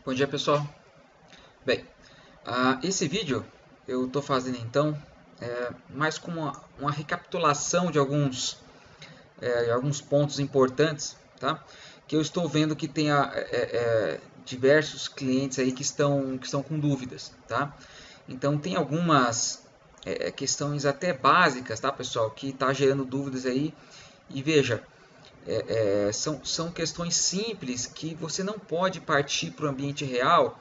Bom dia, pessoal. Bem, esse vídeo eu estou fazendo então mais como uma recapitulação de alguns pontos importantes, tá? Que eu estou vendo que tem diversos clientes aí que estão com dúvidas, tá? Então tem algumas questões até básicas, tá, pessoal, que está gerando dúvidas aí. E veja, são questões simples que você não pode partir para o ambiente real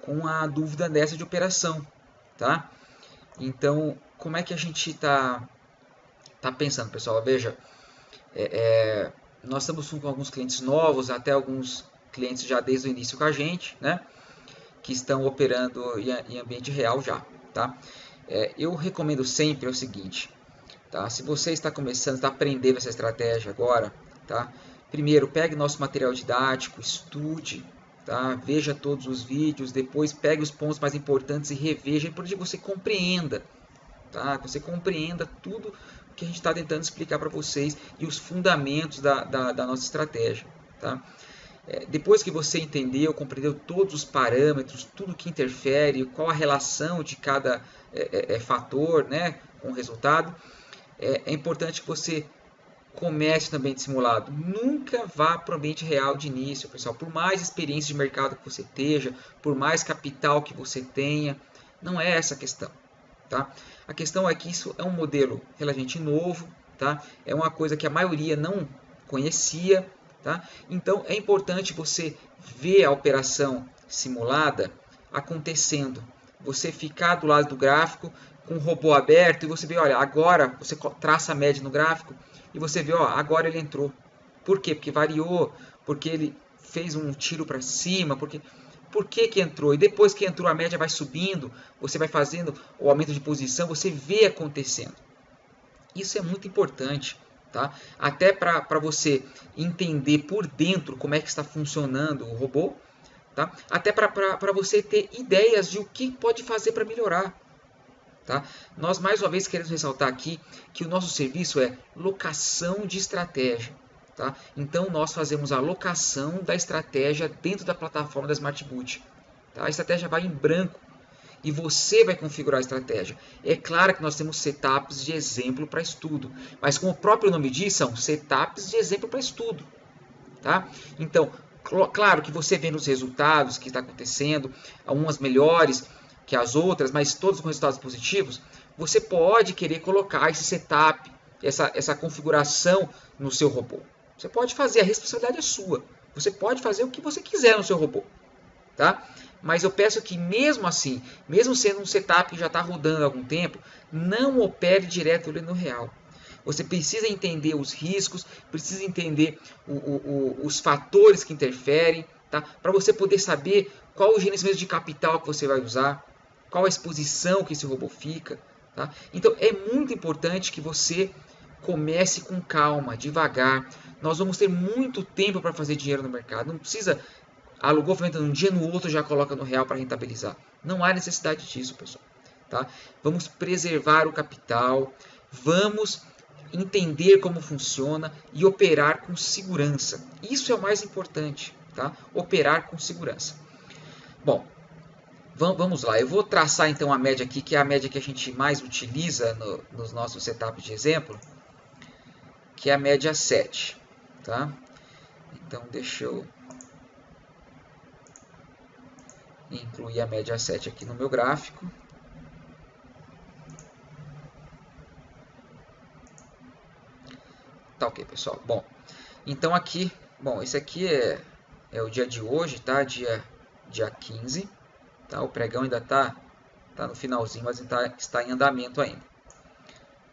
com a dúvida dessa de operação, tá? Então, como é que a gente tá pensando, pessoal? Veja, nós estamos com alguns clientes novos, até alguns clientes já desde o início com a gente, né? Que estão operando em ambiente real já, tá? Eu recomendo sempre o seguinte, tá? Se você está começando, está aprendendo essa estratégia agora, tá? Primeiro, pegue nosso material didático, estude, tá? Veja todos os vídeos, depois pegue os pontos mais importantes e reveja, para que você compreenda, tá? Você compreenda tudo que a gente está tentando explicar para vocês e os fundamentos da nossa estratégia, tá? Depois que você entendeu, compreendeu todos os parâmetros, tudo que interfere, qual a relação de cada fator, né, com o resultado, é importante que você comece no ambiente simulado. Nunca vá para o ambiente real de início, pessoal. Por mais experiência de mercado que você esteja, por mais capital que você tenha, não é essa a questão. Tá? A questão é que isso é um modelo relativamente novo, tá? É uma coisa que a maioria não conhecia. Tá? Então é importante você ver a operação simulada acontecendo. Você ficar do lado do gráfico com o robô aberto e você vê, olha, agora você traça a média no gráfico e você vê, ó, agora ele entrou. Por quê? Porque variou, porque ele fez um tiro para cima, por que entrou? E depois que entrou a média vai subindo, você vai fazendo o aumento de posição, você vê acontecendo. Isso é muito importante, tá? Até para você entender por dentro como é que está funcionando o robô, tá? Até para você ter ideias de o que pode fazer para melhorar. Tá? Nós mais uma vez queremos ressaltar aqui que o nosso serviço é locação de estratégia. Tá? Então nós fazemos a locação da estratégia dentro da plataforma da SmartBoot. Tá? A estratégia vai em branco e você vai configurar a estratégia. É claro que nós temos setups de exemplo para estudo, mas como o próprio nome diz, são setups de exemplo para estudo. Tá? Então, claro que você vê nos resultados que está acontecendo, algumas melhores que as outras, mas todas com resultados positivos, você pode querer colocar esse setup, essa configuração no seu robô. Você pode fazer, a responsabilidade é sua. Você pode fazer o que você quiser no seu robô. Tá? Mas eu peço que mesmo assim, mesmo sendo um setup que já está rodando há algum tempo, não opere direto no real. Você precisa entender os riscos, precisa entender os fatores que interferem, tá? Para você poder saber qual o gerenciamento de capital que você vai usar, qual a exposição que esse robô fica. Tá? Então é muito importante que você comece com calma, devagar. Nós vamos ter muito tempo para fazer dinheiro no mercado. Não precisa alugou ferramenta um dia, no outro já coloca no real para rentabilizar. Não há necessidade disso, pessoal. Tá? Vamos preservar o capital, vamos entender como funciona e operar com segurança. Isso é o mais importante, tá? Operar com segurança. Bom, vamos lá. Eu vou traçar então a média aqui, que é a média que a gente mais utiliza nos nossos setups de exemplo, que é a média 7. Tá? Então, deixa eu incluir a média 7 aqui no meu gráfico. Tá ok, pessoal. Bom, então aqui, bom, esse aqui é o dia de hoje, tá? Dia 15, tá? O pregão ainda tá no finalzinho, mas está em andamento ainda.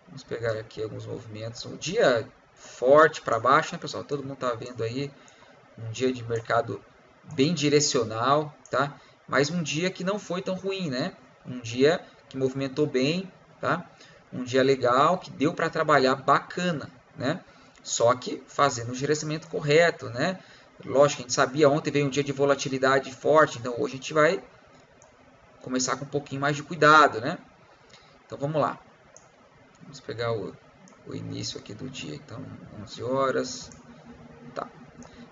Vamos pegar aqui alguns movimentos. Um dia forte para baixo, né, pessoal? Todo mundo tá vendo aí um dia de mercado bem direcional, tá? Mas um dia que não foi tão ruim, né? Um dia que movimentou bem, tá? Um dia legal, que deu para trabalhar bacana, né? Só que fazendo o gerenciamento correto, né? Lógico, a gente sabia, ontem veio um dia de volatilidade forte, então hoje a gente vai começar com um pouquinho mais de cuidado, né? Então vamos lá. Vamos pegar o início aqui do dia, então 11 horas. Tá.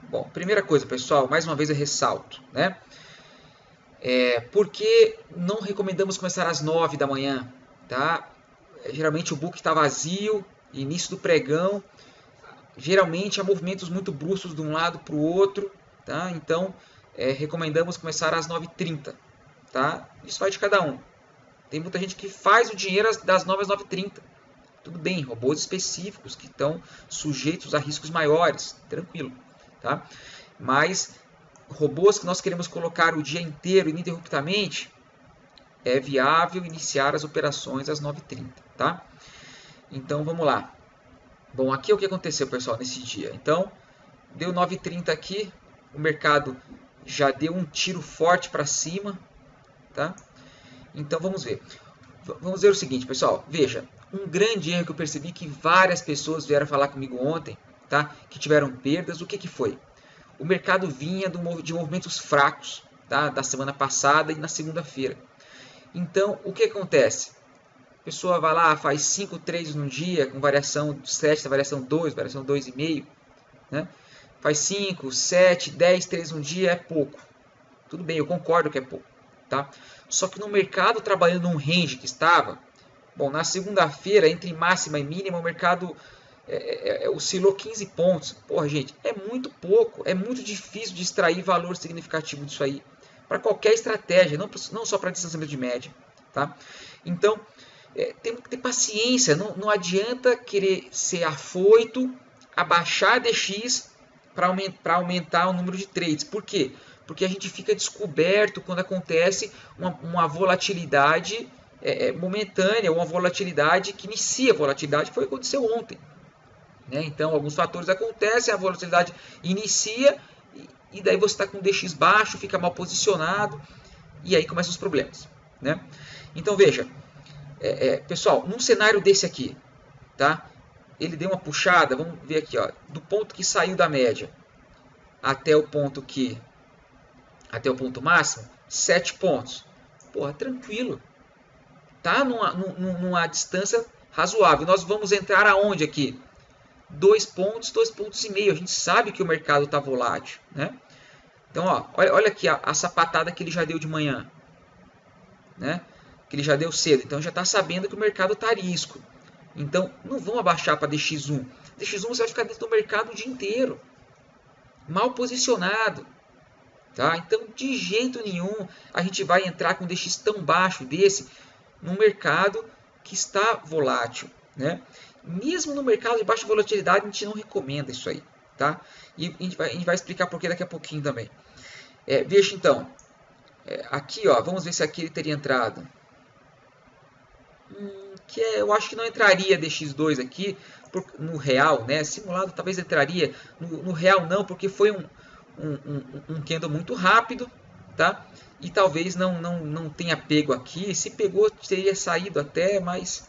Bom, primeira coisa, pessoal, mais uma vez eu ressalto, né? Por que não recomendamos começar às 9 da manhã? Tá? Geralmente o book está vazio, início do pregão. Geralmente há movimentos muito bruscos de um lado para o outro. Tá? Então, recomendamos começar às 9h30. Tá? Isso vai de cada um. Tem muita gente que faz o dinheiro das 9 às 9h30. Tudo bem, robôs específicos que estão sujeitos a riscos maiores, tranquilo. Tá? Mas robôs que nós queremos colocar o dia inteiro ininterruptamente, é viável iniciar as operações às 9h30. Tá? Então vamos lá. Bom, aqui é o que aconteceu, pessoal, nesse dia. Então, deu 9h30 aqui, o mercado já deu um tiro forte para cima. Tá? Então vamos ver. Vamos ver o seguinte, pessoal. Veja, um grande erro que eu percebi que várias pessoas vieram falar comigo ontem, tá? Que tiveram perdas. O que foi? O mercado vinha de movimentos fracos, tá? Da semana passada e na segunda-feira. Então, o que acontece? A pessoa vai lá, faz 5 trades no dia, com variação 7, variação 2, variação 2,5. Né? Faz 5, 7, 10 trades no dia, é pouco. Tudo bem, eu concordo que é pouco. Tá? Só que no mercado, trabalhando num range que estava, bom, na segunda-feira, entre máxima e mínima, o mercado oscilou 15 pontos. Porra, gente, é muito pouco, é muito difícil de extrair valor significativo disso aí, para qualquer estratégia, não só para distanciamento de média. Tá? Então, tem que ter paciência, não adianta querer ser afoito, abaixar a DX para aumentar o número de trades. Por quê? Porque a gente fica descoberto quando acontece uma volatilidade momentânea, uma volatilidade que inicia a volatilidade, foi o que aconteceu ontem. Né? Então, alguns fatores acontecem, a volatilidade inicia, e daí você está com o DX baixo, fica mal posicionado, e aí começam os problemas. Né? Então, veja, pessoal, num cenário desse aqui, tá? Ele deu uma puxada, vamos ver aqui, ó, do ponto que saiu da média até o ponto máximo, 7 pontos. Porra, tranquilo. Tá numa distância razoável. Nós vamos entrar aonde aqui? 2 pontos, 2,5 pontos. A gente sabe que o mercado está volátil. Né? Então, ó, olha aqui a sapatada que ele já deu de manhã. Né? Que ele já deu cedo. Então, já está sabendo que o mercado está a risco. Então, não vão abaixar para DX1. DX1 você vai ficar dentro do mercado o dia inteiro. Mal posicionado. Tá? Então, de jeito nenhum, a gente vai entrar com um DX tão baixo desse num mercado que está volátil. Né? Mesmo no mercado de baixa volatilidade, a gente não recomenda isso aí. Tá? E a gente vai explicar por que daqui a pouquinho também. Veja então, aqui ó, vamos ver se aqui ele teria entrado. Eu acho que não entraria DX2 aqui no real, né? Simulado talvez entraria, no real não, porque foi um candle muito rápido, tá? E talvez não tenha pego aqui. Se pegou, teria saído até, mas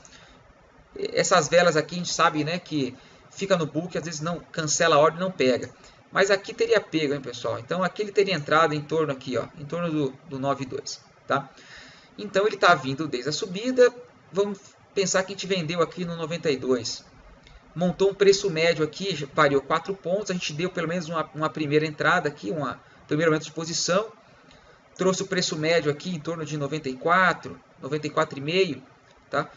essas velas aqui a gente sabe, né, que fica no book, às vezes não cancela a ordem, não pega. Mas aqui teria pego, hein, pessoal? Então aqui ele teria entrado em torno aqui, ó, em torno do 9,2, tá? Então ele está vindo desde a subida. Vamos pensar que a gente vendeu aqui no 92. Montou um preço médio aqui, variou 4 pontos. A gente deu pelo menos uma primeira entrada aqui, um primeiro aumento de posição. Trouxe o preço médio aqui em torno de 94, 94,5. Tá?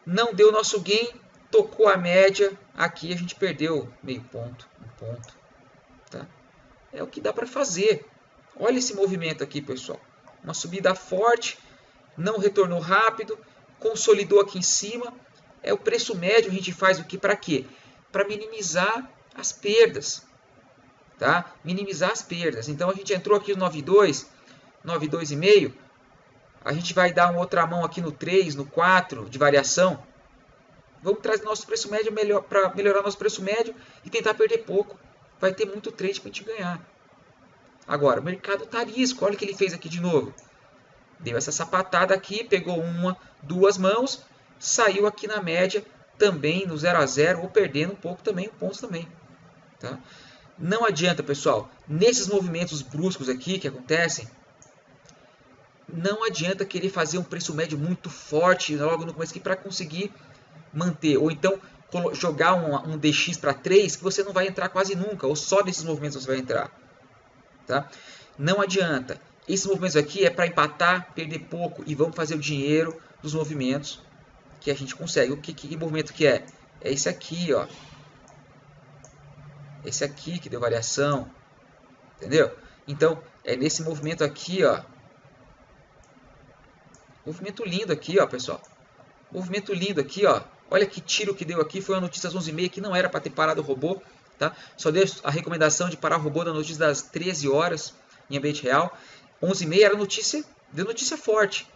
Não deu nosso gain, tocou a média. Aqui a gente perdeu meio ponto, um ponto. Tá? É o que dá para fazer. Olha esse movimento aqui, pessoal. Uma subida forte, não retornou rápido, consolidou aqui em cima. O preço médio a gente faz o que? Para quê? Para minimizar as perdas. Tá? Minimizar as perdas. Então a gente entrou aqui no 9,2, 9,2,5. A gente vai dar uma outra mão aqui no 3, no 4 de variação. Vamos trazer nosso preço médio para melhorar nosso preço médio e tentar perder pouco. Vai ter muito trade para a gente ganhar. Agora, o mercado está a risco. Olha o que ele fez aqui de novo. Deu essa sapatada aqui, pegou duas mãos, saiu aqui na média também no 0 a 0 ou perdendo um pouco também, pontos também. Tá? Não adianta, pessoal, nesses movimentos bruscos aqui que acontecem, não adianta querer fazer um preço médio muito forte logo no começo aqui para conseguir manter, ou então jogar um DX para 3 que você não vai entrar quase nunca, ou só nesses movimentos você vai entrar. Tá? Não adianta. Esses movimentos aqui é para empatar, perder pouco e vamos fazer o dinheiro dos movimentos que a gente consegue. Que movimento que é? É esse aqui, ó. Esse aqui que deu variação, entendeu? Então, é nesse movimento aqui, ó. Movimento lindo aqui, ó, pessoal. Movimento lindo aqui, ó. Olha que tiro que deu aqui. Foi uma notícia às 11h30 que não era para ter parado o robô, tá? Só deu a recomendação de parar o robô da notícia das 13 horas em ambiente real. 11h30 era notícia, deu notícia forte.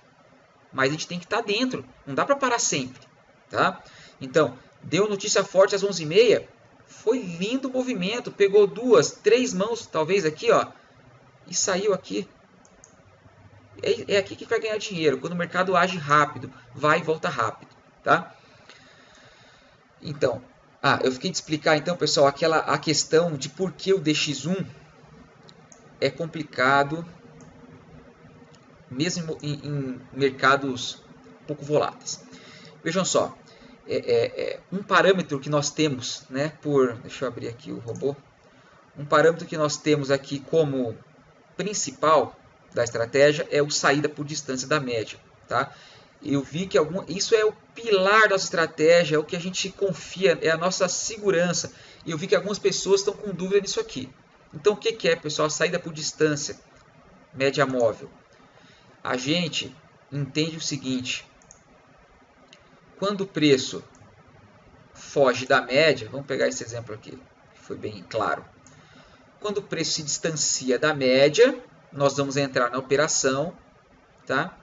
Mas a gente tem que estar dentro. Não dá para parar sempre, tá? Então, deu notícia forte às 11h30. Foi lindo o movimento. Pegou 2, 3 mãos, talvez aqui, ó. E saiu aqui. É aqui que vai ganhar dinheiro. Quando o mercado age rápido. Vai e volta rápido, tá? Então, eu fiquei de explicar então, pessoal, a questão de por que o DX1 é complicado, mesmo em mercados pouco voláteis. Vejam só, um parâmetro que nós temos, né, deixa eu abrir aqui o robô, um parâmetro que nós temos aqui como principal da estratégia é o saída por distância da média, tá? Eu vi que isso é o pilar da nossa estratégia, é o que a gente confia, é a nossa segurança. E eu vi que algumas pessoas estão com dúvida nisso aqui. Então, o que é, pessoal? A saída por distância, média móvel. A gente entende o seguinte: quando o preço foge da média, vamos pegar esse exemplo aqui, que foi bem claro. Quando o preço se distancia da média, nós vamos entrar na operação, tá?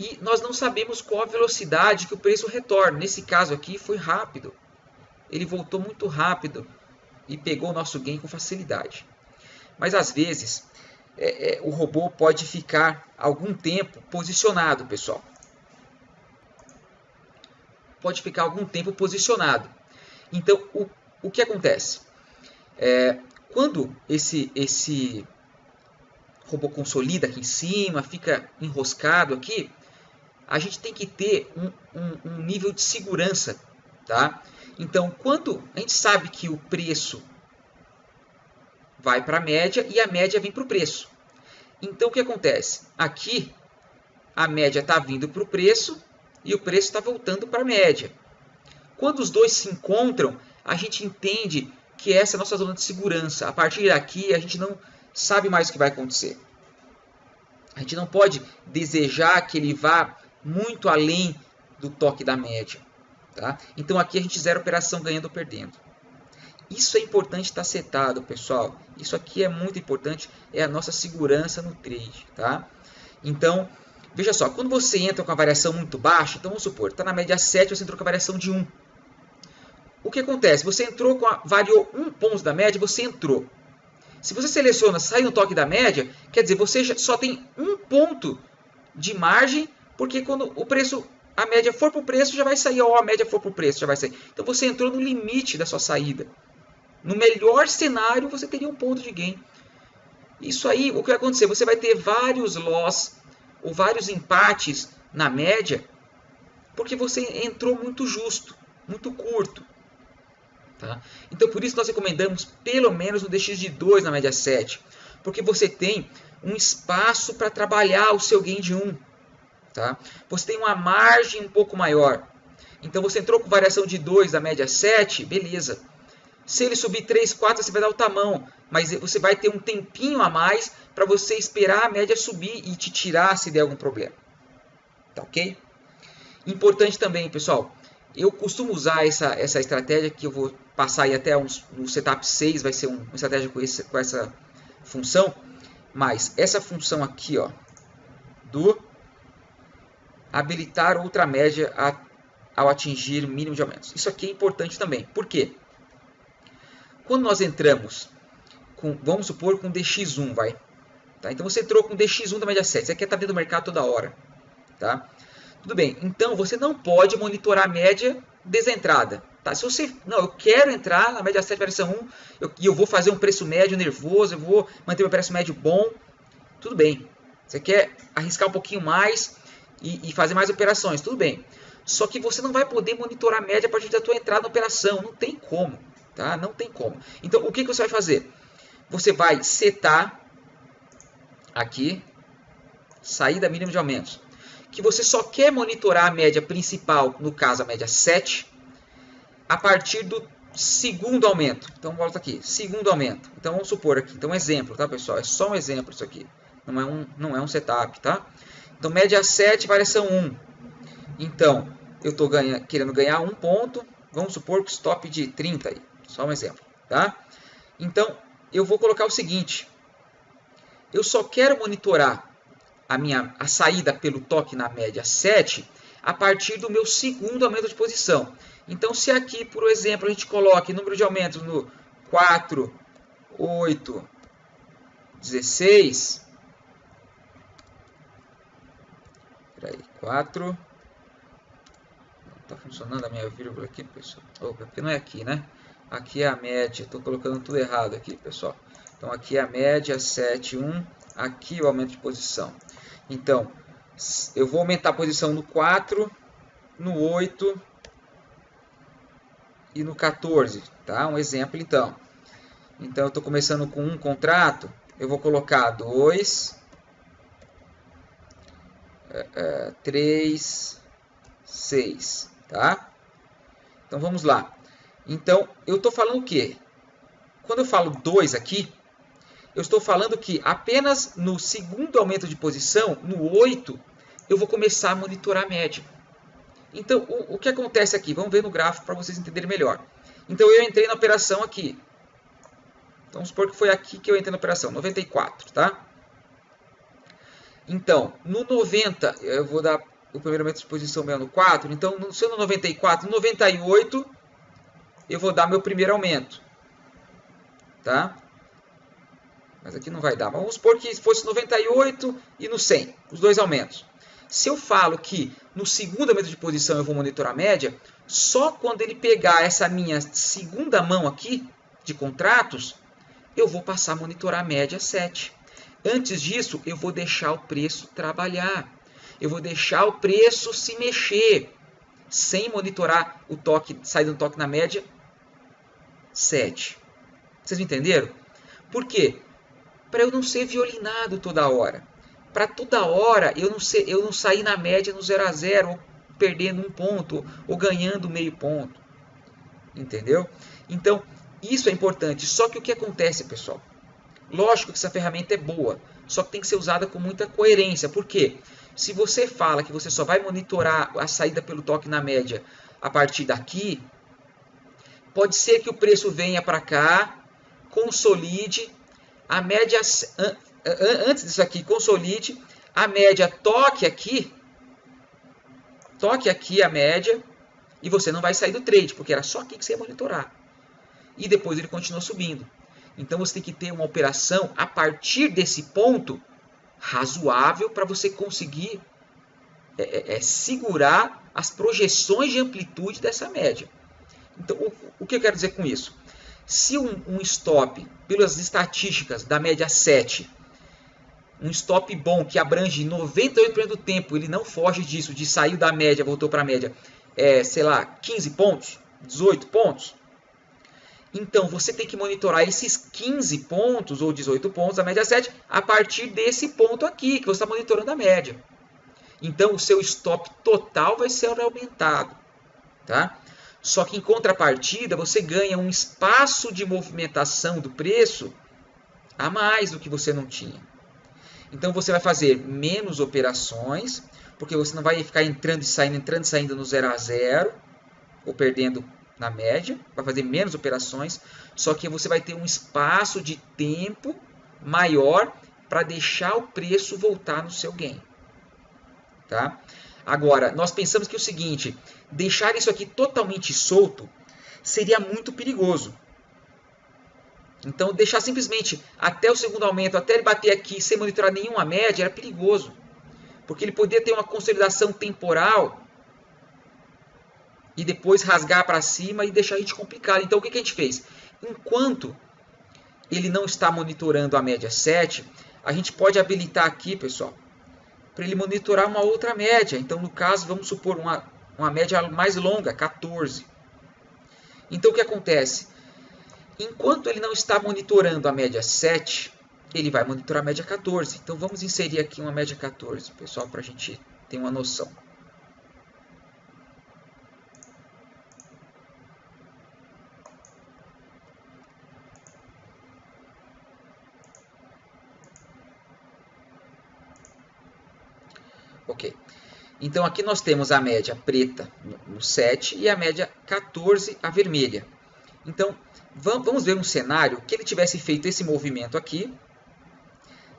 E nós não sabemos qual a velocidade que o preço retorna. Nesse caso aqui foi rápido. Ele voltou muito rápido e pegou o nosso gain com facilidade. Mas às vezes o robô pode ficar algum tempo posicionado, pessoal. Pode ficar algum tempo posicionado. Então, o que acontece? Quando esse robô consolida aqui em cima, fica enroscado aqui, a gente tem que ter um nível de segurança, tá? Então, quando a gente sabe que o preço vai para a média e a média vem para o preço. Então, o que acontece? Aqui, a média está vindo para o preço e o preço está voltando para a média. Quando os dois se encontram, a gente entende que essa é a nossa zona de segurança. A partir daqui, a gente não sabe mais o que vai acontecer. A gente não pode desejar que ele vá muito além do toque da média, tá? Então aqui a gente zera a operação ganhando ou perdendo. Isso é importante estar setado, pessoal. Isso aqui é muito importante, é a nossa segurança no trade, tá? Então, veja só, quando você entra com a variação muito baixa, então vamos supor, está na média 7, você entrou com a variação de 1. O que acontece? Você entrou variou 1 ponto da média, você entrou. Se você seleciona sair no toque da média, quer dizer, você só tem 1 ponto de margem, porque quando a média for para o preço, já vai sair, ou a média for para o preço, já vai sair. Então você entrou no limite da sua saída. No melhor cenário, você teria 1 ponto de gain. Isso aí, o que vai acontecer? Você vai ter vários loss, ou vários empates na média, porque você entrou muito justo, muito curto. Tá? Então, por isso nós recomendamos pelo menos no DX de 2 na média 7, porque você tem um espaço para trabalhar o seu gain de 1. Tá? Você tem uma margem um pouco maior. Então, você entrou com variação de 2 da média 7, beleza. Se ele subir 3, 4, você vai dar o tamanho, mas você vai ter um tempinho a mais para você esperar a média subir e te tirar se der algum problema. Tá ok? Importante também, pessoal, eu costumo usar essa estratégia que eu vou passar aí até no setup 6, vai ser uma estratégia com essa função, mas essa função aqui, ó, do habilitar outra média ao atingir o mínimo de aumentos. Isso aqui é importante também. Por quê? Quando nós entramos, vamos supor com DX1, vai. Tá? Então você entrou com DX1 da média 7, você quer estar dentro do mercado toda hora. Tá? Tudo bem, então você não pode monitorar a média desentrada. Tá? Se você, não, eu quero entrar na média 7, variação 1, e eu vou fazer um preço médio nervoso, eu vou manter meu preço médio bom, tudo bem. Você quer arriscar um pouquinho mais e fazer mais operações, tudo bem. Só que você não vai poder monitorar a média a partir da tua entrada na operação, não tem como. Tá? Não tem como. Então, o que você vai fazer? Você vai setar aqui, saída mínima de aumentos, que você só quer monitorar a média principal, no caso a média 7, a partir do segundo aumento. Então volta aqui, segundo aumento. Então vamos supor aqui, então um exemplo, tá pessoal? É só um exemplo isso aqui, não é um setup, tá? Então média 7, variação 1. Então eu estou querendo ganhar 1 ponto, vamos supor que stop de 30 aí, só um exemplo, tá? Então eu vou colocar o seguinte, eu só quero monitorar a saída pelo toque na média 7 a partir do meu segundo aumento de posição. Então, se aqui, por exemplo, a gente coloca o número de aumentos no 4, 8, 16... Peraí, 4... Não está funcionando a minha vírgula aqui, pessoal. Opa, porque não é aqui, né? Aqui é a média. Estou colocando tudo errado aqui, pessoal. Então, aqui é a média, 7, 1. Aqui o aumento de posição. Então, eu vou aumentar a posição no 4, no 8 e no 14, tá? Um exemplo, então. Então, eu estou começando com um contrato, eu vou colocar 2, 3, 6, tá? Então, vamos lá. Então, eu estou falando o quê? Quando eu falo 2 aqui, eu estou falando que apenas no segundo aumento de posição, no 8, eu vou começar a monitorar a média. Então, o que acontece aqui? Vamos ver no gráfico para vocês entenderem melhor. Então, eu entrei na operação aqui. Então, vamos supor que foi aqui que eu entrei na operação, 94, tá? Então, no 90, eu vou dar o primeiro aumento de posição meu no 4. Então, se eu no 94, no 98, eu vou dar meu primeiro aumento. Tá? Mas aqui não vai dar. Vamos supor que fosse 98 e no 100, os dois aumentos. Se eu falo que no segundo aumento de posição eu vou monitorar a média, só quando ele pegar essa minha segunda mão aqui de contratos, eu vou passar a monitorar a média 7. Antes disso, eu vou deixar o preço trabalhar. Eu vou deixar o preço se mexer, sem monitorar o toque, saída do toque na média 7. Vocês me entenderam? Por quê? Para eu não ser violinado toda hora. Para toda hora eu não sair na média no 0 a 0, ou perdendo 1 ponto, ou ganhando meio ponto. Entendeu? Então, isso é importante. Só que o que acontece, pessoal? Lógico que essa ferramenta é boa, só que tem que ser usada com muita coerência. Por quê? Se você fala que você só vai monitorar a saída pelo toque na média a partir daqui, pode ser que o preço venha para cá, consolide, a média, antes disso aqui, consolide, a média toque aqui a média, e você não vai sair do trade, porque era só aqui que você ia monitorar. E depois ele continua subindo. Então você tem que ter uma operação a partir desse ponto razoável para você conseguir segurar as projeções de amplitude dessa média. Então, o que eu quero dizer com isso? Se um stop, pelas estatísticas da média 7, um stop bom que abrange 98% do tempo, ele não foge disso, de sair da média, voltou para a média, sei lá, 15 pontos, 18 pontos, então você tem que monitorar esses 15 pontos ou 18 pontos da média 7 a partir desse ponto aqui, que você está monitorando a média. Então o seu stop total vai ser aumentado, tá? Só que em contrapartida você ganha um espaço de movimentação do preço a mais do que você não tinha. Então você vai fazer menos operações, porque você não vai ficar entrando e saindo no 0 a 0 ou perdendo na média, vai fazer menos operações, só que você vai ter um espaço de tempo maior para deixar o preço voltar no seu gain. Tá? Agora, nós pensamos que o seguinte, deixar isso aqui totalmente solto seria muito perigoso. Então, deixar simplesmente até o segundo aumento, até ele bater aqui sem monitorar nenhuma média, era perigoso. Porque ele poderia ter uma consolidação temporal e depois rasgar para cima e deixar a gente complicado. Então, o que a gente fez? Enquanto ele não está monitorando a média 7, a gente pode habilitar aqui, pessoal, para ele monitorar uma outra média. Então, no caso, vamos supor uma média mais longa, 14. Então, o que acontece? Enquanto ele não está monitorando a média 7, ele vai monitorar a média 14. Então vamos inserir aqui uma média 14, pessoal, para a gente ter uma noção. Ok. Então aqui nós temos a média preta no 7 e a média 14, a vermelha. Então vamos ver um cenário que ele tivesse feito esse movimento aqui,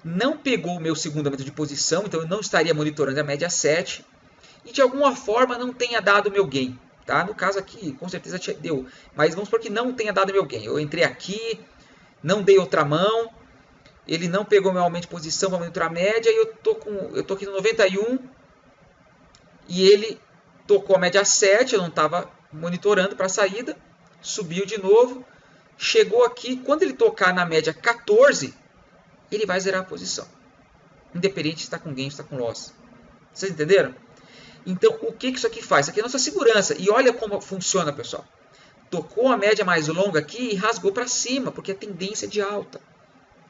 não pegou o meu segundo aumento de posição, então eu não estaria monitorando a média 7 e de alguma forma não tenha dado meu gain. Tá? No caso aqui, com certeza deu, mas vamos supor que não tenha dado meu gain. Eu entrei aqui, não dei outra mão, ele não pegou meu aumento de posição para monitorar a média e eu tô aqui no 91 e ele tocou a média 7, eu não estava monitorando para a saída, subiu de novo, chegou aqui, quando ele tocar na média 14, ele vai zerar a posição. Independente se está com gain ou está com loss. Vocês entenderam? Então, o que isso aqui faz? Isso aqui é a nossa segurança. E olha como funciona, pessoal. Tocou a média mais longa aqui e rasgou para cima, porque é tendência de alta.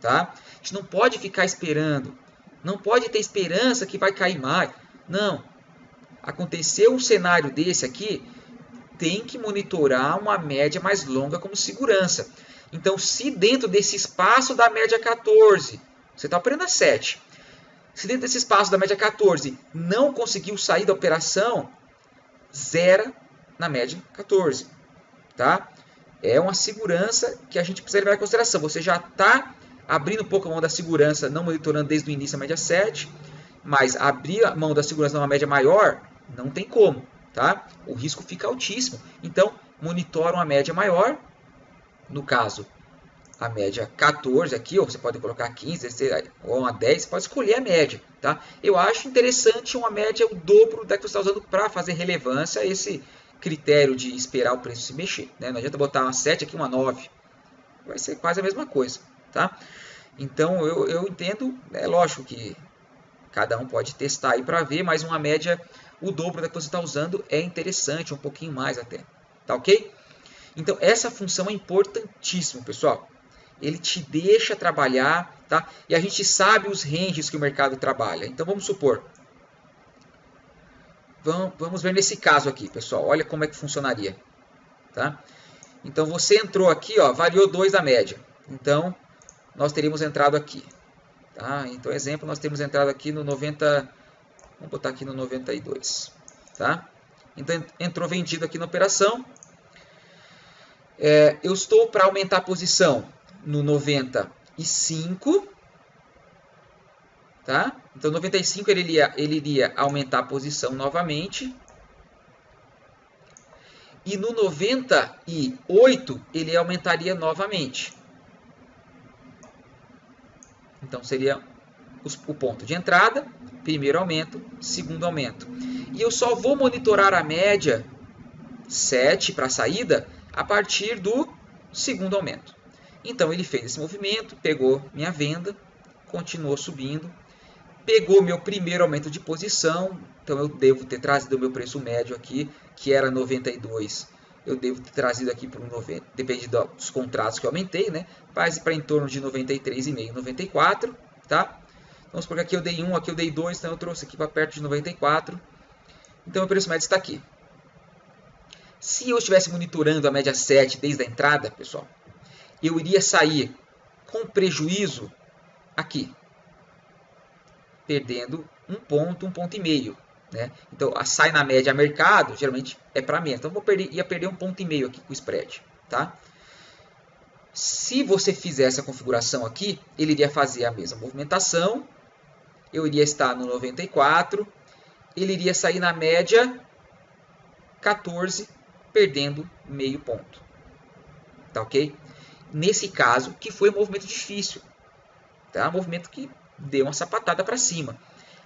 Tá? A gente não pode ficar esperando. Não pode ter esperança que vai cair mais. Não. Aconteceu um cenário desse aqui, tem que monitorar uma média mais longa como segurança. Então, se dentro desse espaço da média 14, você está operando a 7, se dentro desse espaço da média 14 não conseguiu sair da operação, zera na média 14. Tá? É uma segurança que a gente precisa levar em consideração. Você já está abrindo um pouco a mão da segurança, não monitorando desde o início a média 7, mas abrir a mão da segurança numa média maior, não tem como. Tá? O risco fica altíssimo. Então, monitora uma média maior, no caso, a média 14 aqui, ou você pode colocar 15, 16, ou uma 10, você pode escolher a média. Tá? Eu acho interessante uma média o dobro da que você está usando para fazer relevância a esse critério de esperar o preço se mexer. Né? Não adianta botar uma 7 aqui, uma 9. Vai ser quase a mesma coisa. Tá? Então, eu entendo, é lógico que cada um pode testar aí para ver, mas uma média, o dobro da que você está usando é interessante, um pouquinho mais até. Tá ok? Então, essa função é importantíssima, pessoal. Ele te deixa trabalhar, tá? E a gente sabe os ranges que o mercado trabalha. Então, vamos supor. Vamos ver nesse caso aqui, pessoal. Olha como é que funcionaria. Tá? Então, você entrou aqui, ó, variou 2 da média. Então, nós teríamos entrado aqui. Tá? Então, exemplo, nós temos entrado aqui no 90... Vamos botar aqui no 92. Tá? Então, entrou vendido aqui na operação. Eu estou para aumentar a posição no 95. Tá? Então, 95 ele iria aumentar a posição novamente. E no 98 ele aumentaria novamente. Então, seria o ponto de entrada, primeiro aumento, segundo aumento. E eu só vou monitorar a média 7 para a saída a partir do segundo aumento. Então, ele fez esse movimento, pegou minha venda, continuou subindo, pegou meu primeiro aumento de posição, então eu devo ter trazido o meu preço médio aqui, que era 92, eu devo ter trazido aqui para um 90, depende dos contratos que eu aumentei, né? Mas para em torno de 93,5, 94, tá? Vamos supor que aqui eu dei 1, aqui eu dei 2, então eu trouxe aqui para perto de 94. Então o preço médio está aqui. Se eu estivesse monitorando a média 7 desde a entrada, pessoal, eu iria sair com prejuízo aqui, perdendo um ponto e meio. Né? Então, sai na média a mercado, geralmente é para menos. Então, ia perder um ponto e meio aqui com o spread. Tá? Se você fizer essa configuração aqui, ele iria fazer a mesma movimentação. Eu iria estar no 94. Ele iria sair na média 14, perdendo meio ponto. Tá ok? Nesse caso, que foi um movimento difícil. Tá? Um movimento que deu uma sapatada para cima.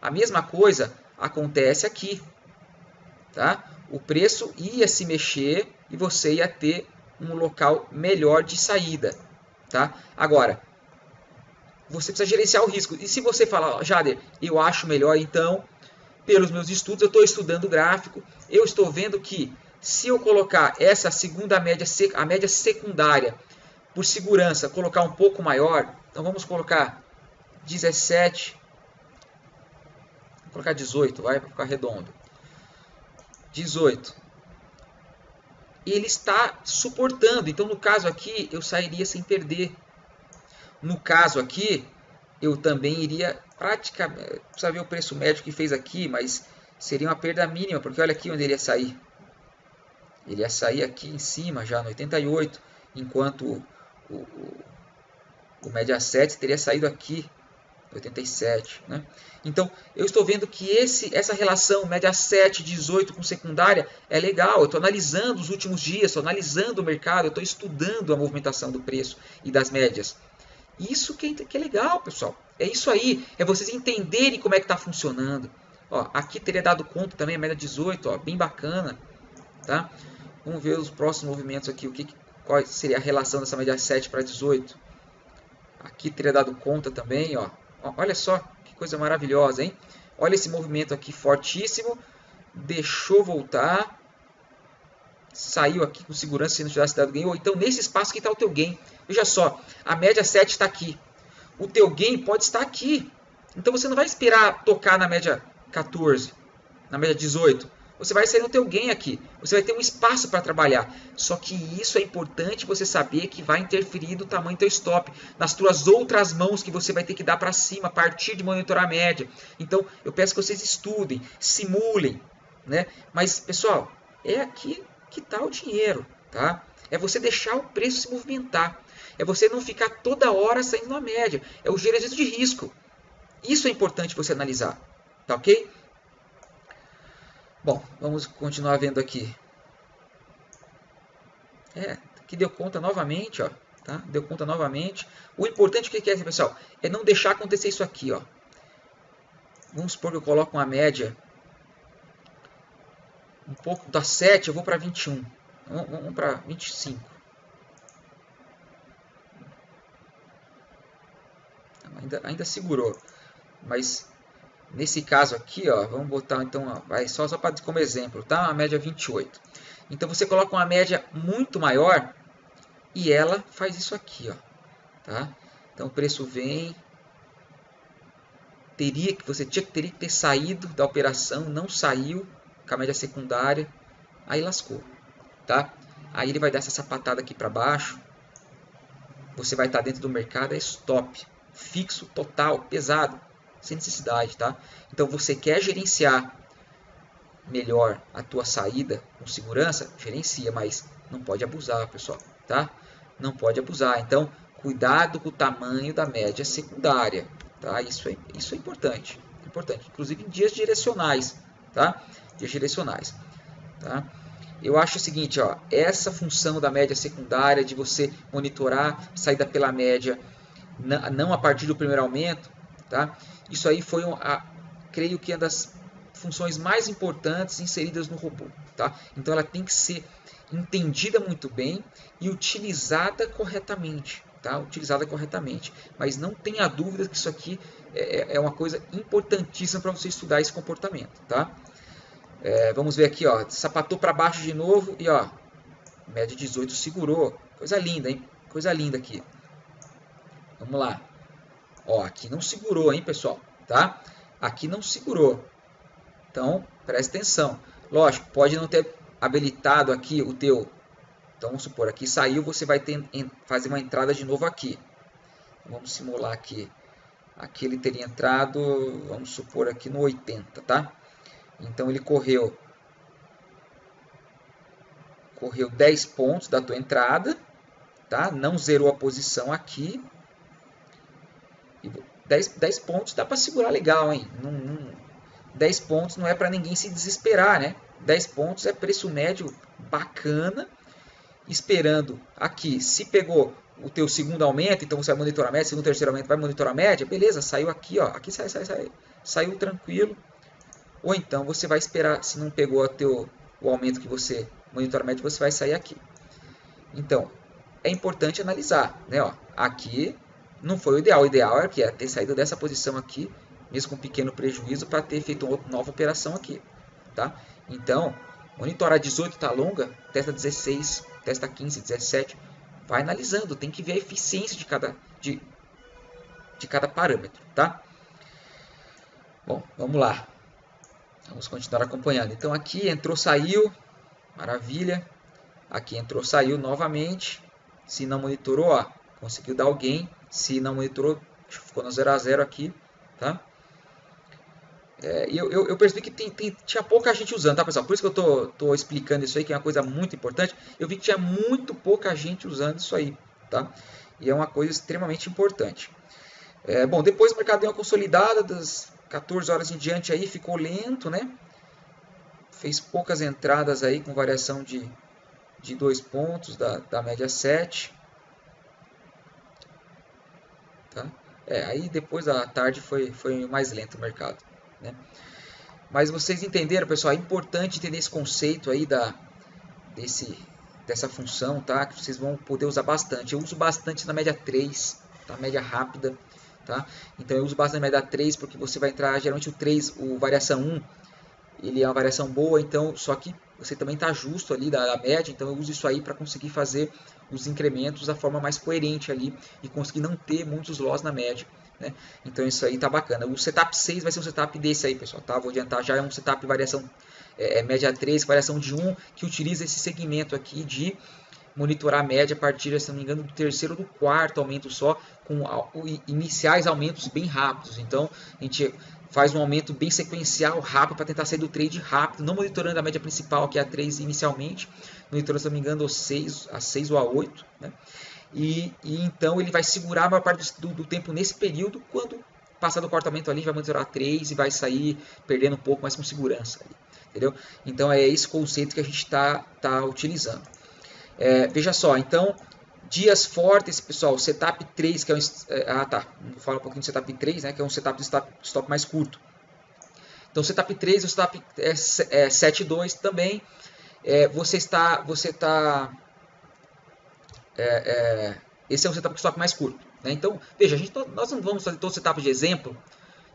A mesma coisa acontece aqui. Tá? O preço ia se mexer e você ia ter um local melhor de saída. Tá? Agora, você precisa gerenciar o risco. E se você falar, Jader, eu acho melhor, então, pelos meus estudos, eu estou estudando o gráfico, eu estou vendo que se eu colocar essa segunda média, a média secundária, por segurança, colocar um pouco maior, então vamos colocar 17, vou colocar 18, vai, para ficar redondo. 18. Ele está suportando, então no caso aqui eu sairia sem perder. No caso aqui, eu também iria praticamente, precisa ver o preço médio que fez aqui, mas seria uma perda mínima, porque olha aqui onde ele ia sair. Ele ia sair aqui em cima, já no 88, enquanto o média 7 teria saído aqui, 87. Né? Então, eu estou vendo que essa relação média 7, 18 com secundária é legal. Eu estou analisando os últimos dias, estou analisando o mercado, eu estou estudando a movimentação do preço e das médias. Isso que é legal, pessoal. É isso aí, é vocês entenderem como é que está funcionando. Ó, aqui teria dado conta também, a média 18, ó, bem bacana. Tá? Vamos ver os próximos movimentos aqui, qual seria a relação dessa média 7 para 18. Aqui teria dado conta também, ó. Olha só, que coisa maravilhosa, hein? Olha esse movimento aqui fortíssimo, deixou voltar, saiu aqui com segurança se não tivesse dado gain, ou então nesse espaço que está o teu gain. Veja só, a média 7 está aqui, o teu gain pode estar aqui. Então você não vai esperar tocar na média 14, na média 18. Você vai sair no teu gain aqui. Você vai ter um espaço para trabalhar. Só que isso é importante você saber que vai interferir do tamanho do teu stop. Nas tuas outras mãos que você vai ter que dar para cima a partir de monitorar a média. Então, eu peço que vocês estudem, simulem. Né? Mas, pessoal, é aqui que está o dinheiro. Tá? É você deixar o preço se movimentar. É você não ficar toda hora saindo na média. É o gerenciamento de risco. Isso é importante você analisar. Tá ok? Bom, vamos continuar vendo aqui. Aqui deu conta novamente, ó, tá? Deu conta novamente. O importante que é, pessoal, é não deixar acontecer isso aqui, ó. Vamos supor que eu coloco uma média um pouco da 7, eu vou para 21. Vamos para 25. Ainda segurou, mas nesse caso aqui, ó, vamos botar então, ó, vai só para como exemplo, tá? Uma média 28. Então você coloca uma média muito maior e ela faz isso aqui, ó, tá? Então o preço vem, teria que ter saído da operação, não saiu com a média secundária, aí lascou, tá? Aí ele vai dar essa sapatada aqui para baixo, você vai estar dentro do mercado, é stop, fixo, total, pesado. Sem necessidade, tá? Então você quer gerenciar melhor a tua saída com segurança, gerencia, mas não pode abusar, pessoal, tá? Não pode abusar. Então, cuidado com o tamanho da média secundária, tá? Isso é importante, inclusive em dias direcionais, tá? Dias direcionais, tá? Eu acho o seguinte, ó, essa função da média secundária de você monitorar saída pela média, não a partir do primeiro aumento, tá? Isso aí foi, creio que, uma das funções mais importantes inseridas no robô. Tá? Então ela tem que ser entendida muito bem e utilizada corretamente. Tá? Utilizada corretamente. Mas não tenha dúvida que isso aqui é uma coisa importantíssima para você estudar esse comportamento. Tá? Vamos ver aqui, ó, sapatou para baixo de novo e ó, média 18 segurou. Coisa linda, hein? Coisa linda aqui. Vamos lá. Ó, aqui não segurou, hein, pessoal, tá? Aqui não segurou. Então, preste atenção. Lógico, pode não ter habilitado aqui o teu. Então, vamos supor, aqui saiu, você vai fazer uma entrada de novo aqui. Vamos simular aqui. Aqui ele teria entrado, vamos supor, aqui no 80, tá? Então, ele correu 10 pontos da tua entrada, tá? Não zerou a posição aqui. 10 pontos dá para segurar legal, hein? 10 pontos não é para ninguém se desesperar, né? 10 pontos é preço médio bacana, esperando aqui. Se pegou o teu segundo aumento, então você vai monitorar a média, segundo, terceiro aumento vai monitorar a média, beleza, saiu aqui, ó, aqui saiu tranquilo. Ou então você vai esperar, se não pegou o aumento que você monitora a média, você vai sair aqui. Então, é importante analisar, né? Ó, aqui não foi o ideal era que ter saído dessa posição aqui, mesmo com pequeno prejuízo, para ter feito uma nova operação aqui, tá? Então, monitorar 18 tá longa, testa 16, testa 15, 17, vai analisando, tem que ver a eficiência de de cada parâmetro, tá? Bom, vamos lá. Vamos continuar acompanhando. Então aqui entrou, saiu, maravilha. Aqui entrou, saiu novamente. Se não monitorou, ó, conseguiu dar alguém. Se não monitorou, ficou no 0 a 0 aqui, tá? Eu percebi que tinha pouca gente usando, tá, pessoal? Por isso que eu tô explicando isso aí, que é uma coisa muito importante. Eu vi que tinha muito pouca gente usando isso aí, tá? E é uma coisa extremamente importante. Bom, depois o mercado deu uma consolidada, das 14 horas em diante aí ficou lento, né? Fez poucas entradas aí com variação de 2 pontos da média 7. Tá? Aí depois da tarde foi mais lento o mercado, né? Mas vocês entenderam, pessoal, é importante entender esse conceito aí dessa função, tá? Que vocês vão poder usar bastante. Eu uso bastante na média 3, tá? Média rápida, tá? Então eu uso bastante na média 3 porque você vai entrar, geralmente o 3, o variação 1, ele é uma variação boa, então só que você também está justo ali da média, então eu uso isso aí para conseguir fazer os incrementos da forma mais coerente ali e conseguir não ter muitos loss na média, né? Então isso aí tá bacana. O setup 6 vai ser um setup desse aí, pessoal, tá? Vou adiantar, já é um setup variação média 3, variação de 1, que utiliza esse segmento aqui de monitorar a média a partir, se não me engano, do terceiro ou do quarto aumento só, com iniciais aumentos bem rápidos. Então a gente faz um aumento bem sequencial, rápido, para tentar sair do trade rápido, não monitorando a média principal, que é a 3 inicialmente, monitorando, se não me engano, a 6 ou a 8, né? E então ele vai segurar a maior parte do tempo nesse período, quando passar do quarto aumento ali, vai monitorar a 3 e vai sair perdendo um pouco, mas com segurança ali, entendeu? Então é esse conceito que a gente está utilizando. Veja só, então, dias fortes, pessoal, setup 3, que é vou falar um pouquinho do setup 3, né, que é um setup de stop mais curto. Então, o setup 3, o setup 7.2 também, esse é um setup de stop mais curto, né? Então, veja, nós não vamos fazer todo setup de exemplo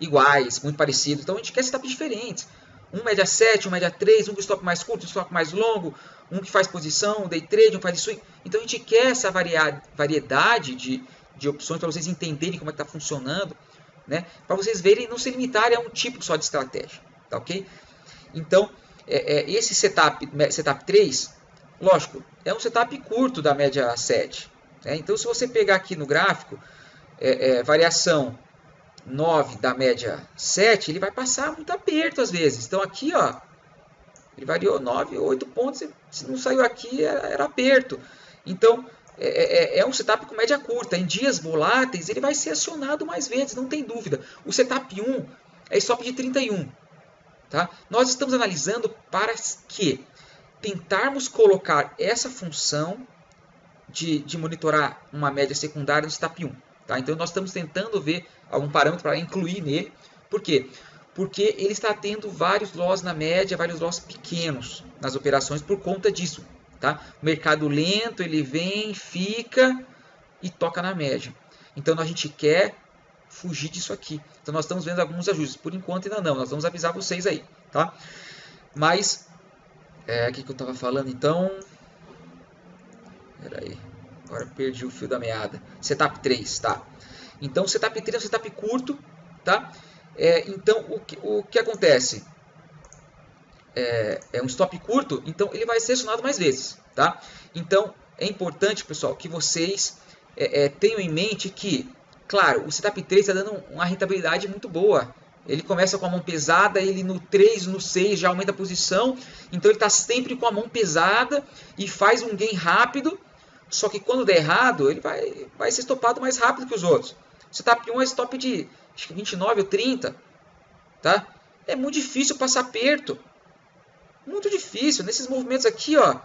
iguais, muito parecidos, então a gente quer setups diferentes. Um média 7, um média 3, um com stop mais curto, um stop mais longo, um que faz posição, um day trade, um faz swing. Então a gente quer essa variedade de opções para vocês entenderem como é que está funcionando, né? Para vocês verem e não se limitarem a um tipo só de estratégia, tá ok? Então, esse setup 3, lógico, é um setup curto da média 7. Né? Então, se você pegar aqui no gráfico, variação 9 da média 7, ele vai passar muito aperto às vezes. Então aqui, ó, ele variou 9, 8 pontos, se não saiu aqui era aperto. Então é um setup com média curta. Em dias voláteis ele vai ser acionado mais vezes, não tem dúvida. O setup 1 é stop de 31. Tá? Nós estamos analisando para que tentarmos colocar essa função de monitorar uma média secundária no setup 1. Tá? Então nós estamos tentando ver algum parâmetro para incluir nele. Por quê? Porque ele está tendo vários loss na média, vários loss pequenos nas operações por conta disso. Tá? O mercado lento, ele vem, fica e toca na média. Então a gente quer fugir disso aqui. Então nós estamos vendo alguns ajustes. Por enquanto ainda não, nós vamos avisar vocês aí. Tá? Mas, o que eu estava falando então? Espera aí. Agora perdi o fio da meada. Setup 3, tá? Então, o setup 3 é um setup curto, tá? Então, o que acontece? É um stop curto, então ele vai ser acionado mais vezes, tá? Então, é importante, pessoal, que vocês tenham em mente que, claro, o setup 3 está dando uma rentabilidade muito boa. Ele começa com a mão pesada, ele no 3, no 6 já aumenta a posição, então ele está sempre com a mão pesada e faz um gain rápido. Só que quando der errado, ele vai ser estopado mais rápido que os outros. O setup 1 é stop de acho que 29 ou 30. Tá? É muito difícil passar perto. Muito difícil. Nesses movimentos aqui, ó,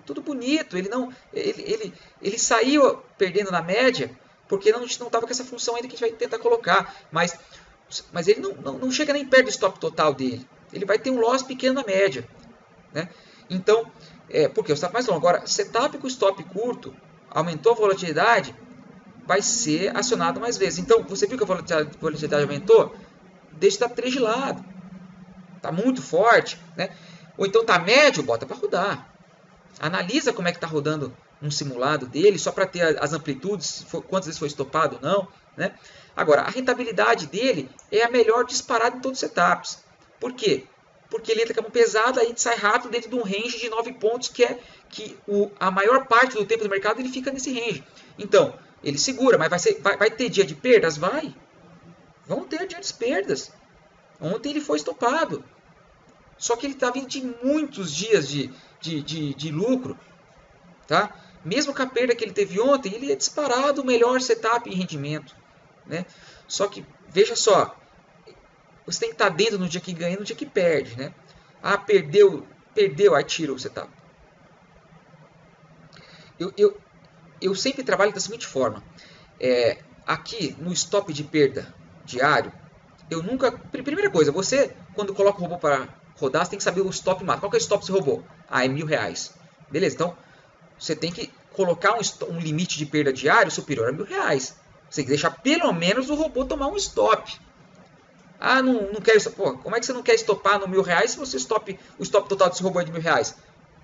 tudo bonito. Ele saiu perdendo na média, porque não estava com essa função ainda que a gente vai tentar colocar. Mas ele não chega nem perto do stop total dele. Ele vai ter um loss pequeno na média. Né? Então, porque o stop mais longo. Agora, setup com stop curto, aumentou a volatilidade, vai ser acionado mais vezes. Então, você viu que a volatilidade aumentou? Deixa o stop 3 de lado. Está muito forte. Né? Ou então está médio, bota para rodar. Analisa como é que está rodando um simulado dele, só para ter as amplitudes, quantas vezes foi estopado ou não. Né? Agora, a rentabilidade dele é a melhor disparada em todos os setups. Por quê? Porque ele entra com a mão pesada e sai rápido dentro de um range de 9 pontos, que é que a maior parte do tempo do mercado ele fica nesse range. Então, ele segura, mas vai ter dia de perdas? Vai. Vão ter dia de perdas. Ontem ele foi estopado. Só que ele está vindo de muitos dias de lucro. Tá? Mesmo com a perda que ele teve ontem, ele é disparado o melhor setup em rendimento. Né? Só que, veja só, você tem que estar dentro no dia que ganha e no dia que perde. Né? Ah, perdeu, aí tira o setup. Eu sempre trabalho da seguinte forma. Aqui no stop de perda diário, eu nunca... Primeira coisa, você, quando coloca o robô para rodar, você tem que saber o stop máximo. Qual que é o stop desse robô? Ah, é R$1.000. Beleza, então você tem que colocar um limite de perda diário superior a R$1.000. Você tem que deixar pelo menos o robô tomar um stop. Ah, não quero... Pô, como é que você não quer stopar no R$1.000 se você o stop total desse robô é de R$1.000?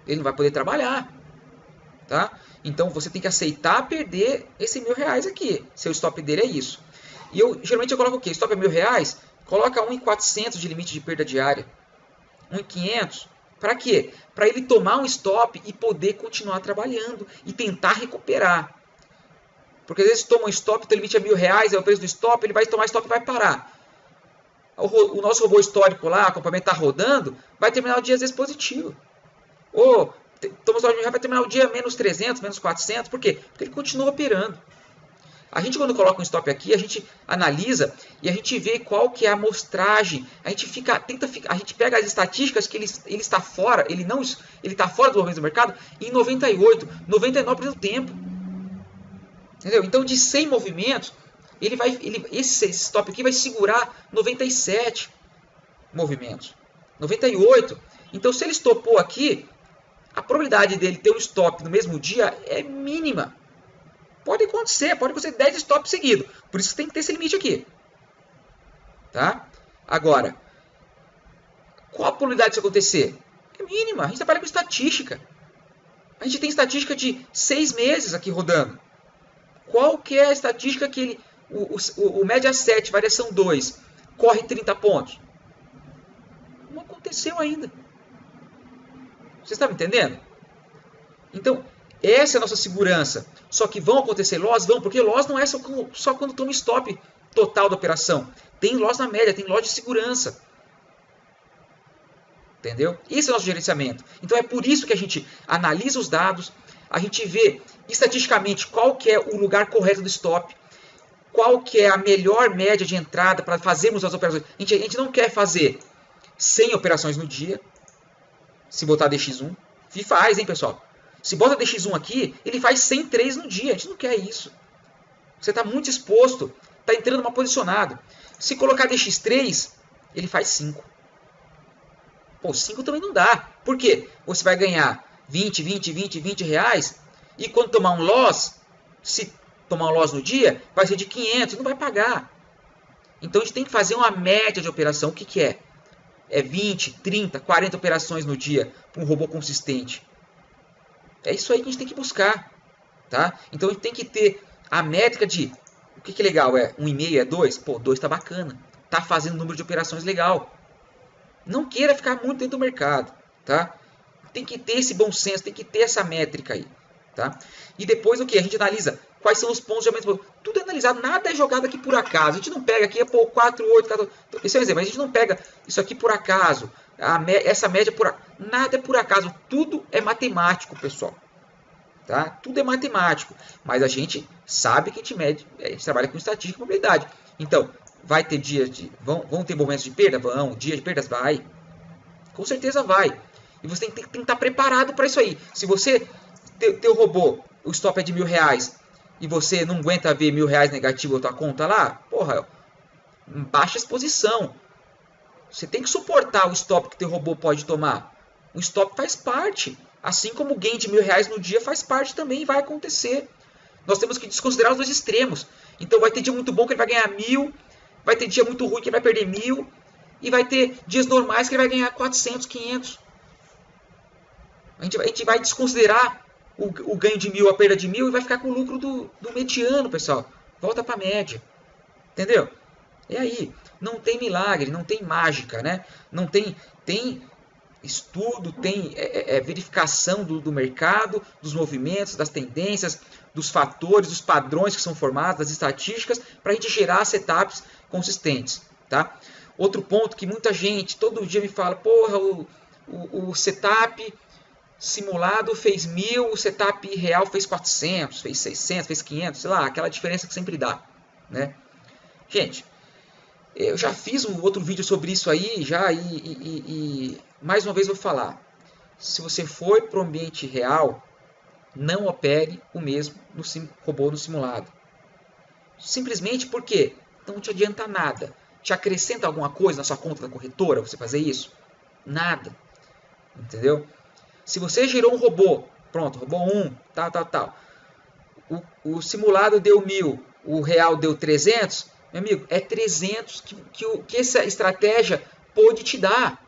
Ele não vai poder trabalhar. Tá? Então você tem que aceitar perder esse R$1.000 aqui. Seu stop dele é isso. E geralmente eu coloco o quê? Stop é R$1.000, coloca 1.400 de limite de perda diária. 1.500. Para quê? Para ele tomar um stop e poder continuar trabalhando e tentar recuperar. Porque às vezes toma um stop, o limite é R$1.000, é o preço do stop, ele vai tomar stop e vai parar. O nosso robô histórico lá, o acompanhamento está rodando, vai terminar o dia às vezes positivo. Ou toma stop de R$1.000, vai terminar o dia menos 300, menos 400. Por quê? Porque ele continua operando. A gente, quando coloca um stop aqui, a gente analisa e a gente vê qual que é a amostragem. A gente a gente pega as estatísticas que ele está fora, ele está fora do movimento do mercado em 98, 99% do tempo. Entendeu? Então, de 100 movimentos, esse stop aqui vai segurar 97 movimentos, 98. Então, se ele estopou aqui, a probabilidade dele ter um stop no mesmo dia é mínima. Pode acontecer 10 stops seguidos. Por isso que tem que ter esse limite aqui. Tá? Agora, qual a probabilidade disso acontecer? É mínima. A gente trabalha com estatística. A gente tem estatística de 6 meses aqui rodando. Qual que é a estatística que o média 7, variação 2, corre 30 pontos? Não aconteceu ainda. Vocês estão me entendendo? Então, essa é a nossa segurança. Só que vão acontecer loss? Vão, porque loss não é só quando toma stop total da operação. Tem loss na média, tem loss de segurança. Entendeu? Esse é o nosso gerenciamento. Então é por isso que a gente analisa os dados, a gente vê estatisticamente qual que é o lugar correto do stop, qual que é a melhor média de entrada para fazermos as operações. A gente não quer fazer 100 operações no dia, se botar DX1. E faz, hein, pessoal? Se bota DX1 aqui, ele faz 100 trades no dia. A gente não quer isso. Você está muito exposto. Está entrando mal posicionado. Se colocar DX3, ele faz 5. Pô, 5 também não dá. Por quê? Você vai ganhar 20 reais. E quando tomar um loss, se tomar um loss no dia, vai ser de 500. Não vai pagar. Então a gente tem que fazer uma média de operação. O que, que é? É 20, 30, 40 operações no dia para um robô consistente. É isso aí que a gente tem que buscar. Tá? Então a gente tem que ter a métrica de... O que, que é legal? É 1,5, é 2? Pô, 2 está bacana. Está fazendo número de operações legal. Não queira ficar muito dentro do mercado. Tá? Tem que ter esse bom senso, tem que ter essa métrica aí. Tá? E depois o que? A gente analisa quais são os pontos de aumento. Tudo é analisado, nada é jogado aqui por acaso. A gente não pega aqui, pô, 4, 8, 14. Esse é um exemplo, mas a gente não pega isso aqui por acaso. Essa média nada é por acaso, tudo é matemático, pessoal. Tá? Tudo é matemático, mas a gente sabe que a gente trabalha com estatística e probabilidade. Então, vai ter dias vão ter momentos de perda? Vão. Dia de perdas? Vai. Com certeza vai. E você tem que estar preparado para isso aí. Se você, teu robô, o stop é de R$1.000 e você não aguenta ver R$1.000 negativo na tua conta lá, porra, baixa exposição. Você tem que suportar o stop que teu robô pode tomar. O stop faz parte. Assim como o gain de R$1.000 no dia faz parte também e vai acontecer. Nós temos que desconsiderar os dois extremos. Então vai ter dia muito bom que ele vai ganhar 1.000, vai ter dia muito ruim que ele vai perder 1.000, e vai ter dias normais que ele vai ganhar 400, 500. A gente vai desconsiderar o ganho de 1.000, a perda de 1.000 e vai ficar com o lucro do mediano, pessoal. Volta para a média. Entendeu? E aí, não tem milagre, não tem mágica, né? Não tem, tem estudo, tem verificação do mercado, dos movimentos, das tendências, dos fatores, dos padrões que são formados, das estatísticas, para a gente gerar setups consistentes, tá? Outro ponto que muita gente todo dia me fala, porra, o setup simulado fez 1000, o setup real fez 400, fez 600, fez 500, sei lá, aquela diferença que sempre dá, né? Gente, eu já fiz um outro vídeo sobre isso aí, já, e mais uma vez vou falar. Se você for para o ambiente real, não opere o mesmo robô no simulado. Simplesmente porque não te adianta nada. Te acrescenta alguma coisa na sua conta da corretora você fazer isso? Nada. Entendeu? Se você gerou um robô, pronto, robô 1, tal. O simulado deu 1000, o real deu 300, meu amigo, é 300 que essa estratégia pode te dar.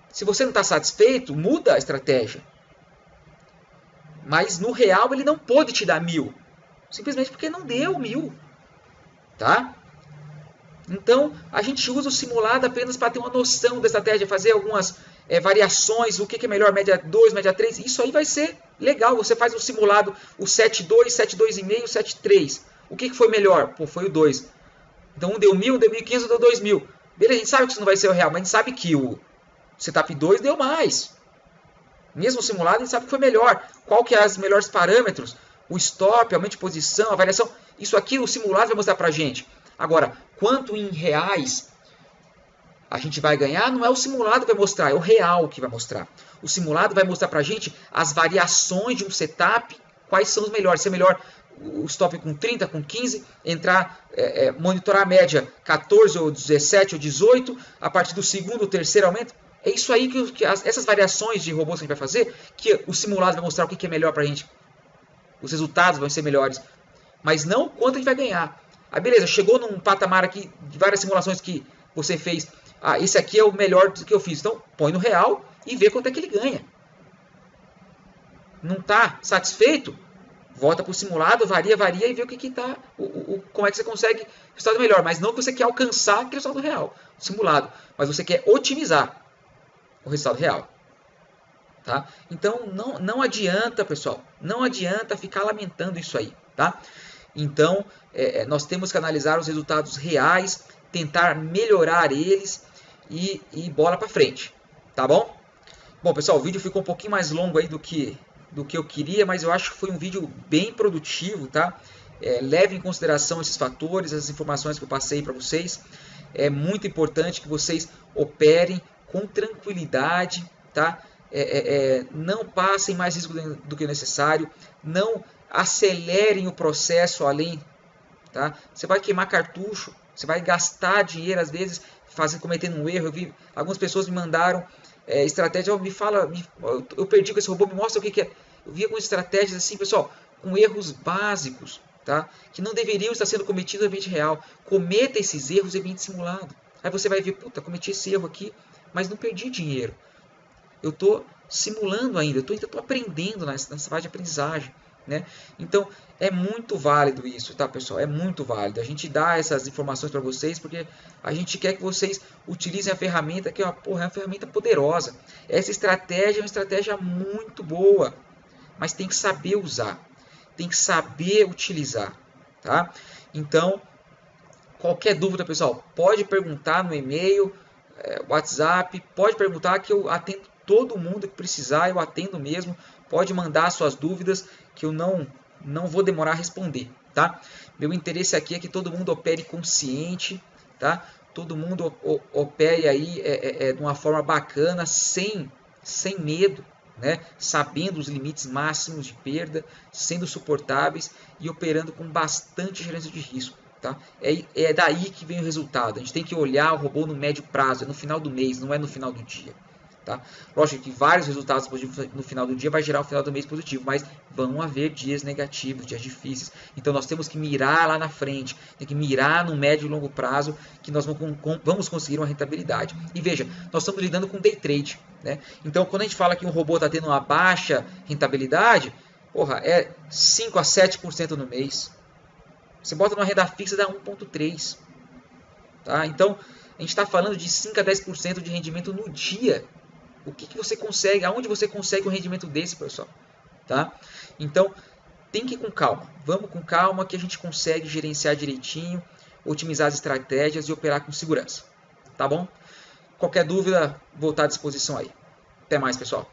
Se você não está satisfeito, muda a estratégia. Mas no real ele não pode te dar 1000. Simplesmente porque não deu 1000. Tá? Então, a gente usa o simulado apenas para ter uma noção da estratégia, fazer algumas variações, o que é melhor, média 2, média 3. Isso aí vai ser legal. Você faz o simulado, o 7.2, 7.2,5, 7.3. O que foi melhor? Pô, foi o 2. Então, um deu 1000, um deu 1.500, um deu 2.000. Beleza, a gente sabe que isso não vai ser o real, mas a gente sabe que o setup 2 deu mais. Mesmo o simulado, a gente sabe que foi melhor. Qual que é os melhores parâmetros? O stop, aumento de posição, a variação. Isso aqui o simulado vai mostrar para a gente. Agora, quanto em reais a gente vai ganhar, não é o simulado que vai mostrar, é o real que vai mostrar. O simulado vai mostrar para a gente as variações de um setup, quais são os melhores. Se é melhor o stop com 30, com 15, monitorar a média 14 ou 17 ou 18, a partir do segundo ou terceiro aumento. É isso aí essas variações de robôs que a gente vai fazer, que o simulado vai mostrar o que é melhor para a gente. Os resultados vão ser melhores, mas não quanto a gente vai ganhar. Ah, beleza, chegou num patamar aqui de várias simulações que você fez. Ah, esse aqui é o melhor do que eu fiz. Então, põe no real e vê quanto é que ele ganha. Não está satisfeito? Volta para o simulado, varia e vê o que está. Como é que você consegue resultado melhor. Mas não que você quer alcançar aquele resultado real, simulado. Mas você quer otimizar o resultado real. Tá? Então, não adianta, pessoal. Não adianta ficar lamentando isso aí. Tá? Então, nós temos que analisar os resultados reais, tentar melhorar eles e bola para frente, tá bom? Bom, pessoal, o vídeo ficou um pouquinho mais longo aí do que eu queria, mas eu acho que foi um vídeo bem produtivo, tá? Leve em consideração esses fatores, essas informações que eu passei para vocês. É muito importante que vocês operem com tranquilidade, tá? Não passem mais risco do que necessário, não acelerem o processo além, tá? Você vai queimar cartucho, você vai gastar dinheiro às vezes cometendo um erro. Eu vi algumas pessoas me mandaram estratégia, eu perdi com esse robô, me mostra o que é. Eu vi algumas estratégias assim, pessoal, com erros básicos, tá? Que não deveriam estar sendo cometidos no ambiente real. Cometa esses erros em ambiente simulado. Aí você vai ver, puta, cometi esse erro aqui, mas não perdi dinheiro. Eu estou simulando ainda, eu estou aprendendo nessa fase de aprendizagem. Né? Então é muito válido isso, tá, pessoal? É muito válido. A gente dá essas informações para vocês porque a gente quer que vocês utilizem a ferramenta que é uma ferramenta poderosa. Essa estratégia é uma estratégia muito boa, mas tem que saber usar, tem que saber utilizar, tá? Então, qualquer dúvida, pessoal, pode perguntar no e-mail, WhatsApp, pode perguntar que eu atendo todo mundo que precisar, eu atendo mesmo. Pode mandar suas dúvidas que eu não vou demorar a responder, tá? Meu interesse aqui é que todo mundo opere consciente, tá? Todo mundo opere aí de uma forma bacana, sem medo, né? Sabendo os limites máximos de perda, sendo suportáveis e operando com bastante gerência de risco, tá? É daí que vem o resultado. A gente tem que olhar o robô no médio prazo, é no final do mês, não é no final do dia. Tá? Lógico que vários resultados positivos no final do dia vai gerar um final do mês positivo, mas vão haver dias negativos, dias difíceis. Então nós temos que mirar lá na frente, tem que mirar no médio e longo prazo que nós vamos conseguir uma rentabilidade. E veja, nós estamos lidando com day trade, né? Então quando a gente fala que um robô está tendo uma baixa rentabilidade, porra, é 5 a 7% no mês. Você bota numa renda fixa, dá 1,3. Tá? Então, a gente está falando de 5 a 10% de rendimento no dia. O que você consegue, aonde você consegue um rendimento desse, pessoal? Tá? Então, tem que ir com calma. Vamos com calma que a gente consegue gerenciar direitinho, otimizar as estratégias e operar com segurança. Tá bom? Qualquer dúvida, vou estar à disposição aí. Até mais, pessoal.